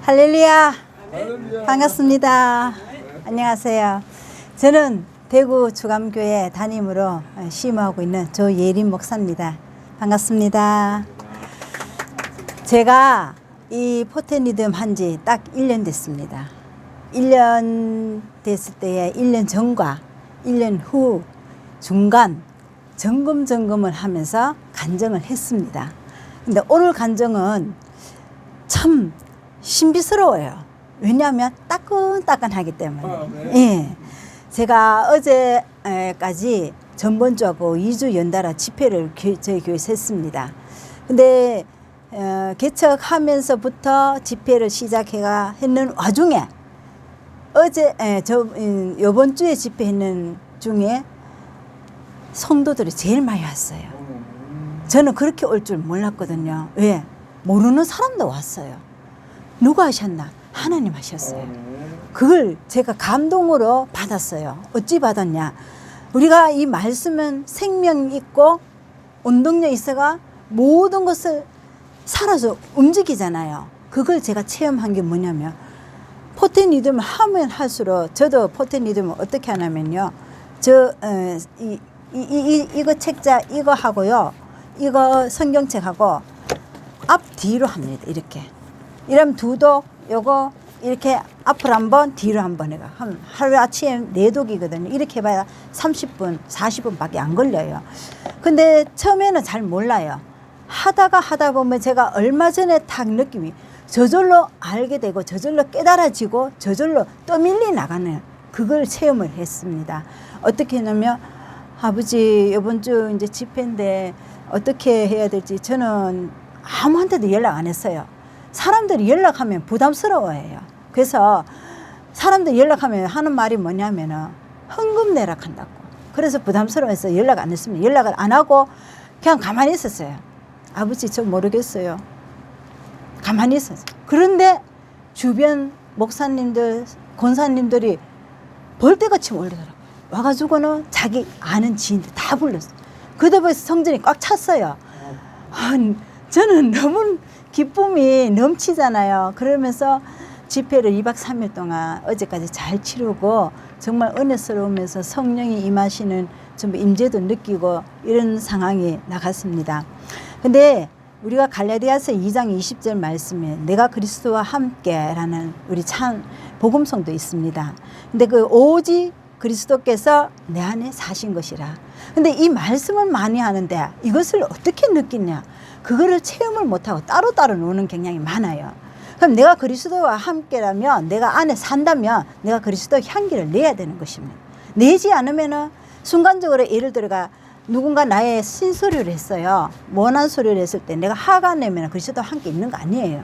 할렐루야. 반갑습니다. 안녕하세요. 저는 대구 주감교회 담임으로 심호하고 있는 조예린 목사입니다. 반갑습니다. 제가 이 포텐리듬 한지 딱 1년 됐습니다. 1년 됐을 때에 1년 전과 1년 후 중간 점검을 하면서 간증을 했습니다. 근데 오늘 간증은 참 신비스러워요. 왜냐하면 따끈따끈하기 때문에. 예. 제가 어제까지 전번주하고 2주 연달아 집회를 저희 교회에서 했습니다. 근데 개척하면서부터 집회를 했는 와중에 요번 주에 집회했는 중에 성도들이 제일 많이 왔어요. 저는 그렇게 올 줄 몰랐거든요. 왜? 모르는 사람도 왔어요. 누가 하셨나? 하나님 하셨어요. 그걸 제가 감동으로 받았어요. 어찌 받았냐? 우리가 이 말씀은 생명 있고 운동력 있어가 모든 것을 살아서 움직이잖아요. 그걸 제가 체험한 게 뭐냐면 포텐리듬을 하면 할수록 저도 포텐리듬을 어떻게 하냐면요. 이거 책자 이거 하고요. 이거 성경책하고 앞뒤로 합니다. 이렇게. 이러면 두독 요거 이렇게 앞으로 한번 뒤로 한번 해가 하루 아침에 4독이거든요. 이렇게 해봐야 30분 40분 밖에 안 걸려요. 근데 처음에는 잘 몰라요. 하다 보면 제가 얼마 전에 딱 느낌이 저절로 알게 되고 저절로 깨달아지고 저절로 떠밀리 나가는 그걸 체험을 했습니다. 어떻게 했냐면 아버지 이번 주 이제 집회인데 어떻게 해야 될지 저는 아무한테도 연락 안 했어요. 사람들이 연락하면 부담스러워해요. 그래서 사람들이 연락하면 하는 말이 뭐냐면은 헌금 내라 한다고. 그래서 부담스러워해서 연락 안 했습니다. 연락을 안 하고 그냥 가만히 있었어요. 아버지 저 모르겠어요. 가만히 있었어요. 그런데 주변 목사님들, 권사님들이 벌떼같이 몰리더라고요. 와가지고는 자기 아는 지인들 다 불렀어요. 그다음에서 성전이 꽉 찼어요. 저는 너무 기쁨이 넘치잖아요. 그러면서 집회를 2박 3일 동안 어제까지 잘 치르고 정말 은혜스러우면서 성령이 임하시는 좀 임재도 느끼고 이런 상황이 나갔습니다. 근데 우리가 갈라디아서 2장 20절 말씀에 내가 그리스도와 함께라는 우리 참 복음성도 있습니다. 근데 그 오직 그리스도께서 내 안에 사신 것이라. 근데 이 말씀을 많이 하는데 이것을 어떻게 느끼냐? 그거를 체험을 못하고 따로따로 노는 경향이 많아요. 그럼 내가 그리스도와 함께라면 내가 안에 산다면 내가 그리스도의 향기를 내야 되는 것입니다. 내지 않으면은 순간적으로 예를 들어가 누군가 나의 신소리를 했어요. 원한 소리를 했을 때 내가 화가 내면 그리스도와 함께 있는 거 아니에요.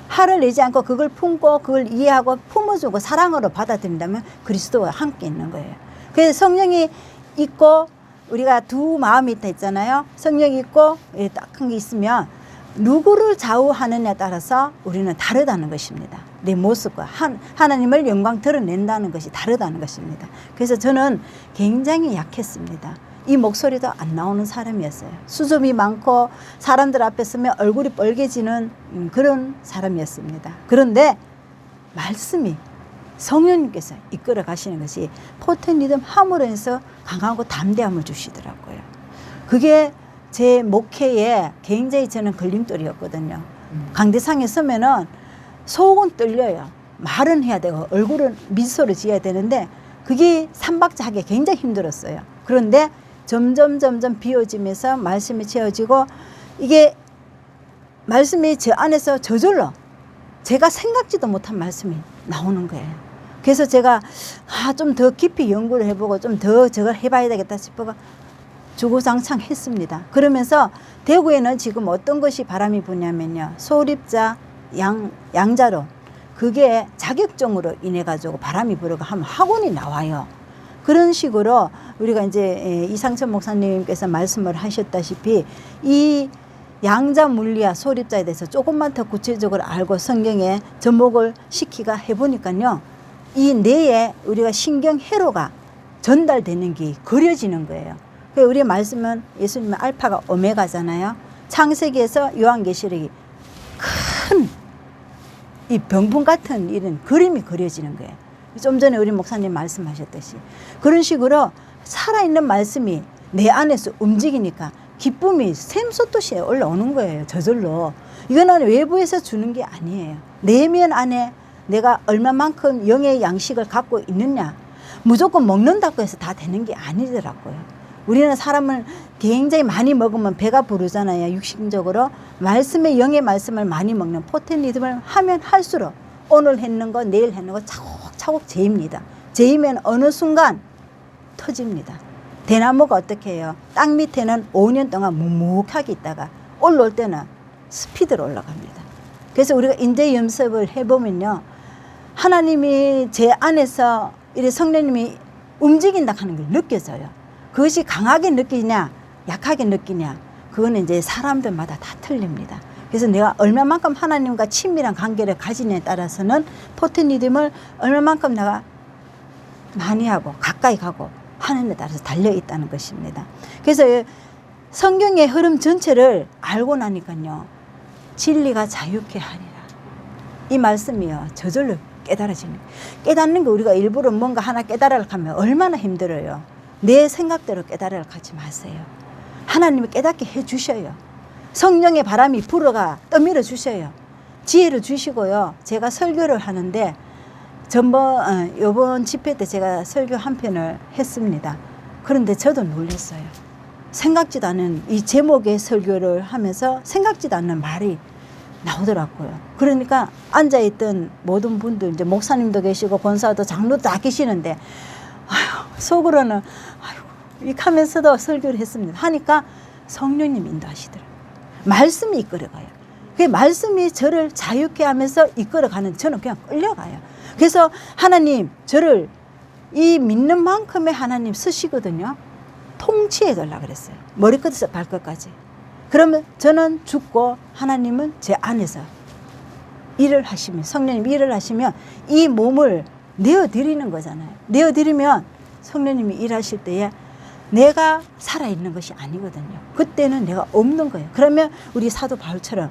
화를 내지 않고 그걸 품고 그걸 이해하고 품어주고 사랑으로 받아들인다면 그리스도와 함께 있는 거예요. 그래서 성령이 있고 우리가 두 마음이 있다 했잖아요. 성령이 있고 딱한 게 있으면 누구를 좌우하느냐에 따라서 우리는 다르다는 것입니다. 내 모습과 하나님을 영광 드러낸다는 것이 다르다는 것입니다. 그래서 저는 굉장히 약했습니다. 이 목소리도 안 나오는 사람이었어요. 수줍이 많고 사람들 앞에 서면 얼굴이 빨개지는 그런 사람이었습니다. 그런데 말씀이 성령님께서 이끌어 가시는 것이 포텐리듬 함으로 해서 강하고 담대함을 주시더라고요. 그게 제 목회에 굉장히 저는 걸림돌이었거든요. 강대상에 서면은 속은 떨려요. 말은 해야 되고 얼굴은 미소를 지어야 되는데 그게 삼박자하기 굉장히 힘들었어요. 그런데 점점 비워지면서 말씀이 채워지고 이게 말씀이 저 안에서 저절로 제가 생각지도 못한 말씀이 나오는 거예요. 그래서 제가 좀 더 깊이 연구를 해보고 좀 더 저걸 해봐야 되겠다 싶어가 주구장창 했습니다. 그러면서 대구에는 지금 어떤 것이 바람이 부냐면요. 소립자, 양자론 그게 자격증으로 인해 가지고 바람이 불어가 하면 학원이 나와요. 그런 식으로 우리가 이제 이상천 목사님께서 말씀을 하셨다시피 이 양자 물리와 소립자에 대해서 조금만 더 구체적으로 알고 성경에 접목을 시키가 해보니까요. 이 뇌에 우리가 신경회로가 전달되는 게 그려지는 거예요. 우리의 말씀은 예수님의 알파가 오메가잖아요. 창세기에서 요한계시록이 큰 이 병풍 같은 이런 그림이 그려지는 거예요. 좀 전에 우리 목사님 말씀하셨듯이 그런 식으로 살아있는 말씀이 내 안에서 움직이니까 기쁨이 샘솟듯이 올라오는 거예요. 저절로. 이거는 외부에서 주는 게 아니에요. 내면 안에 내가 얼마만큼 영의 양식을 갖고 있느냐, 무조건 먹는다고 해서 다 되는 게 아니더라고요. 우리는 사람을 굉장히 많이 먹으면 배가 부르잖아요. 육신적으로. 말씀의 영의 말씀을 많이 먹는 포텐 리듬을 하면 할수록 오늘 했는 거 내일 했는 거 차곡차곡 재입니다. 재이면 어느 순간 터집니다. 대나무가 어떻게 해요? 땅 밑에는 5년 동안 묵묵하게 있다가 올라올 때는 스피드로 올라갑니다. 그래서 우리가 인재 연습을 해보면요, 하나님이 제 안에서 이 성령님이 움직인다 하는 걸 느껴져요. 그것이 강하게 느끼냐 약하게 느끼냐, 그거는 이제 사람들마다 다 틀립니다. 그래서 내가 얼마만큼 하나님과 친밀한 관계를 가지냐에 따라서는 포텐 리듬을 얼마만큼 내가 많이 하고 가까이 가고 하는 데 따라서 달려 있다는 것입니다. 그래서 성경의 흐름 전체를 알고 나니까요, 진리가 자유케 하리라, 이 말씀이요 저절로 깨달아지는 거예요. 깨닫는 거 우리가 일부러 뭔가 하나 깨달으려고 하면 얼마나 힘들어요. 내 생각대로 깨달으려고 하지 마세요. 하나님이 깨닫게 해 주셔요. 성령의 바람이 불어가 떠밀어 주셔요. 지혜를 주시고요. 제가 설교를 하는데 요번 집회 때 제가 설교 한 편을 했습니다. 그런데 저도 놀랐어요. 생각지도 않은 이 제목의 설교를 하면서 생각지도 않는 말이 나오더라고요. 그러니까 앉아있던 모든 분들, 이제 목사님도 계시고 권사도 장로도 다 계시는데, 아휴, 속으로는 아휴, 이렇게 하면서도 설교를 했습니다. 하니까 성령님 인도하시더라고요. 말씀이 이끌어가요. 그 말씀이 저를 자유케 하면서 이끌어가는, 저는 그냥 끌려가요. 그래서 하나님 저를 이 믿는 만큼의 하나님 쓰시거든요. 통치해 달라 그랬어요. 머리끝에서 발끝까지. 그러면 저는 죽고 하나님은 제 안에서 일을 하시면, 성령님 일을 하시면 이 몸을 내어드리는 거잖아요. 내어드리면 성령님이 일하실 때에 내가 살아있는 것이 아니거든요. 그때는 내가 없는 거예요. 그러면 우리 사도 바울처럼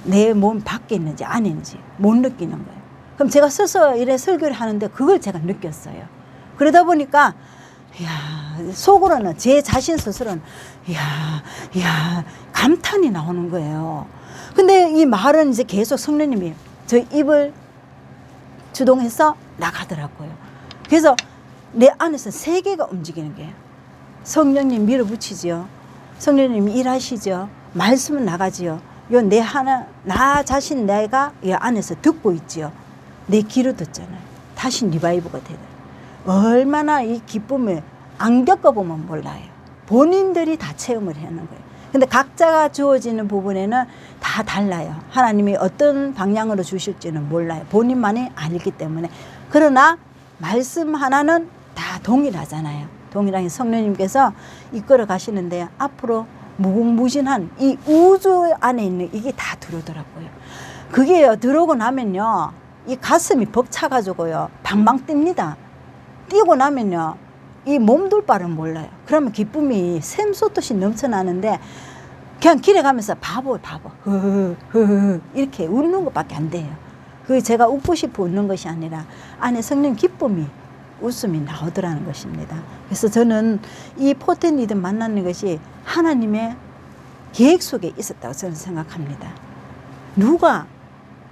내 몸 밖에 있는지 안에 있는지 못 느끼는 거예요. 그럼 제가 서서 이래 설교를 하는데 그걸 제가 느꼈어요. 그러다 보니까 속으로는 제 자신 스스로는 감탄이 나오는 거예요. 근데 이 말은 이제 계속 성령님이 저 입을 주동해서 나가더라고요. 그래서 내 안에서 세계가 움직이는 거예요. 성령님 밀어붙이죠. 성령님이 일하시죠. 말씀은 나가지요. 나 자신 내가 이 안에서 듣고 있지요. 내 귀로 듣잖아요. 다시 리바이브가 되더라고요. 얼마나 이 기쁨을 안 겪어보면 몰라요. 본인들이 다 체험을 하는 거예요. 근데 각자가 주어지는 부분에는 다 달라요. 하나님이 어떤 방향으로 주실지는 몰라요. 본인만이 알기 때문에. 그러나 말씀 하나는 다 동일하잖아요. 동일하게 성령님께서 이끌어 가시는데 앞으로 무궁무진한 이 우주 안에 있는 이게 다 들어오더라고요. 그게요, 들어오고 나면요, 이 가슴이 벅차가지고요, 방방 뜁니다. 뛰고 나면요, 이 몸둘 바를 몰라요. 그러면 기쁨이 샘솟듯이 넘쳐나는데 그냥 길에 가면서 바보 이렇게 웃는 것밖에 안 돼요. 그게 제가 웃고 싶어 웃는 것이 아니라 안에 성령 기쁨이, 웃음이 나오더라는 것입니다. 그래서 저는 이 포텐 리듬 만나는 것이 하나님의 계획 속에 있었다고 저는 생각합니다. 누가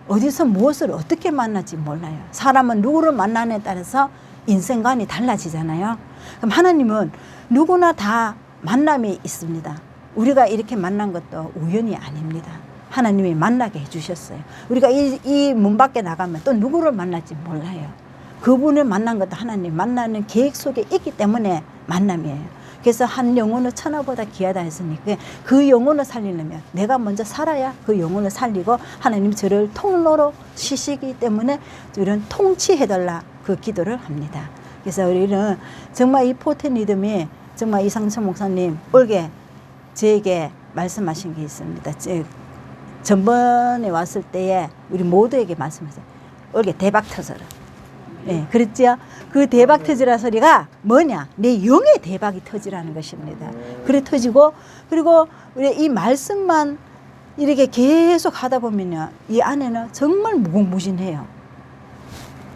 어디서 무엇을 어떻게 만날지 몰라요. 사람은 누구를 만나느냐에 따라서 인생관이 달라지잖아요. 그럼 하나님은 누구나 다 만남이 있습니다. 우리가 이렇게 만난 것도 우연이 아닙니다. 하나님이 만나게 해주셨어요. 우리가 이 문 밖에 나가면 또 누구를 만날지 몰라요. 그분을 만난 것도 하나님 만나는 계획 속에 있기 때문에 만남이에요. 그래서 한 영혼은 천하보다 귀하다 했으니까 그 영혼을 살리려면 내가 먼저 살아야 그 영혼을 살리고 하나님 저를 통로로 쓰시기 때문에 우리는 통치해달라 그 기도를 합니다. 그래서 우리는 정말 이 포텐 리듬이 정말 이상천 목사님 올게 저에게 말씀하신 게 있습니다. 전번에 왔을 때에 우리 모두에게 말씀하셨어요. 올게 대박 터져라. 네, 그랬죠? 그 대박 터지라 소리가 뭐냐? 내 영의 대박이 터지라는 것입니다. 그래 터지고, 그리고 우리 이 말씀만 이렇게 계속 하다 보면요, 이 안에는 정말 무궁무진해요.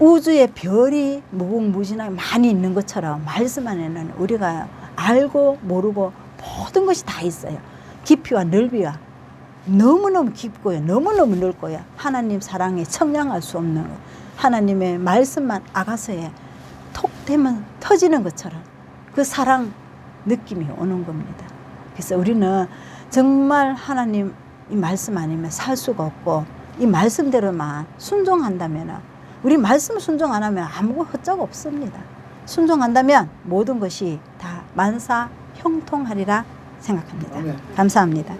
우주의 별이 무궁무진하게 많이 있는 것처럼 말씀 안에는 우리가 알고 모르고 모든 것이 다 있어요. 깊이와 넓이와 너무너무 깊고요, 너무너무 넓고요. 하나님 사랑에 청량할 수 없는 하나님의 말씀만 아가서에 톡 대면 터지는 것처럼 그 사랑 느낌이 오는 겁니다. 그래서 우리는 정말 하나님 이 말씀 아니면 살 수가 없고, 이 말씀대로만 순종한다면, 우리 말씀 순종 안 하면 아무 헛적 없습니다. 순종한다면 모든 것이 다 만사 형통하리라 생각합니다. 감사합니다.